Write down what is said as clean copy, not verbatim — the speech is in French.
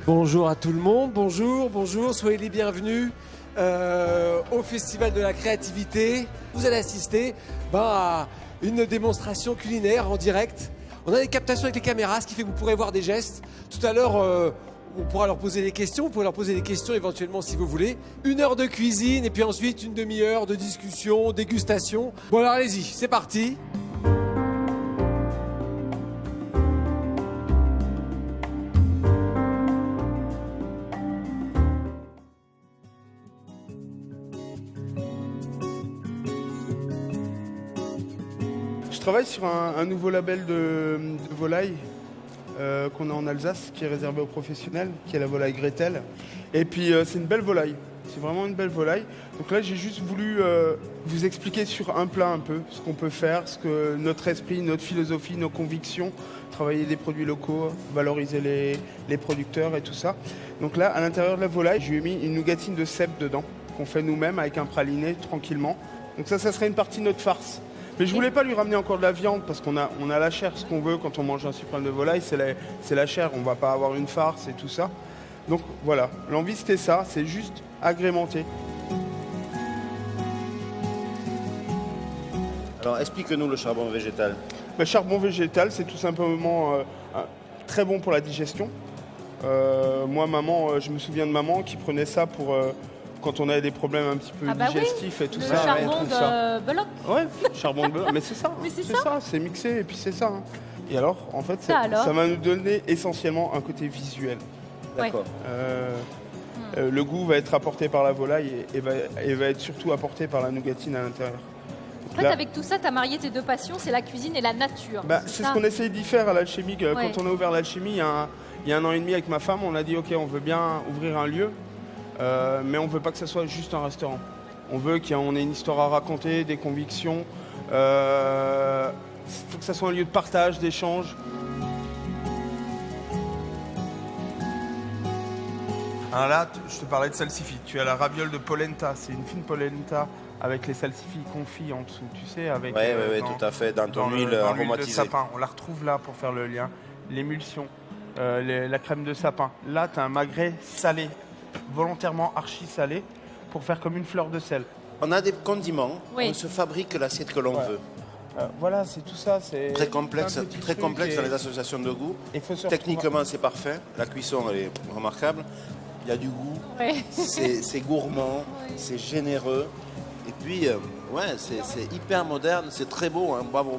Bonjour à tout le monde, bonjour, soyez les bienvenus au Festival de la Créativité. Vous allez assister à une démonstration culinaire en direct. On a des captations avec les caméras, ce qui fait que vous pourrez voir des gestes. Tout à l'heure, on pourra leur poser des questions, vous pouvez leur poser des questions éventuellement si vous voulez. 1 heure de cuisine et puis ensuite une demi-heure de discussion, dégustation. Bon alors allez-y, c'est parti. Je travaille sur un nouveau label de volaille qu'on a en Alsace, qui est réservé aux professionnels, qui est la volaille Gretel. Et puis c'est une belle volaille, c'est vraiment une belle volaille. Donc là j'ai juste voulu vous expliquer sur un plat un peu ce qu'on peut faire, ce que notre esprit, notre philosophie, nos convictions, travailler des produits locaux, valoriser les producteurs et tout ça. Donc là à l'intérieur de la volaille, je lui ai mis une nougatine de cèpe dedans, qu'on fait nous-mêmes avec un praliné tranquillement. Donc ça serait une partie de notre farce. Mais je voulais pas lui ramener encore de la viande parce qu'on a la chair, ce qu'on veut quand on mange un suprême de volaille, c'est la chair, on va pas avoir une farce et tout ça. Donc voilà, l'envie c'était ça, c'est juste agrémenter. Alors explique-nous le charbon végétal. Le charbon végétal, c'est tout simplement très bon pour la digestion. Moi, maman, je me souviens de maman qui prenait ça pour... quand on avait des problèmes un petit peu digestifs et tout ça. Le charbon de Beloc. Ouais, charbon de Beloc, mais c'est ça. Mais c'est ça. C'est mixé et puis c'est ça. Et alors, en fait, ça va nous donner essentiellement un côté visuel. D'accord. Le goût va être apporté par la volaille et va être surtout apporté par la nougatine à l'intérieur. En fait, avec tout ça, tu as marié tes deux passions, c'est la cuisine et la nature. C'est ce qu'on essaye d'y faire à l'Alchimie. Quand on a ouvert l'Alchimie, il y a 1 an et demi avec ma femme, on a dit, OK, on veut bien ouvrir un lieu. Mais on ne veut pas que ce soit juste un restaurant. On veut qu'on ait une histoire à raconter, des convictions. Il faut que ça soit un lieu de partage, d'échange. Alors là, je te parlais de salsifis. Tu as la raviole de polenta. C'est une fine polenta avec les salsifis confits en dessous, tu sais, avec tout à fait, dans ton huile aromatisée. De sapin. On la retrouve là pour faire le lien. L'émulsion, la crème de sapin. Là, tu as un magret salé, volontairement archi salé, pour faire comme une fleur de sel. On a des condiments, on se fabrique l'assiette que l'on veut. Voilà, c'est tout ça. C'est très complexe dans les associations de goût. Techniquement, c'est parfait. La cuisson, elle est remarquable. Il y a du goût. C'est gourmand, c'est généreux. Et puis, c'est hyper moderne, c'est très beau. Bravo.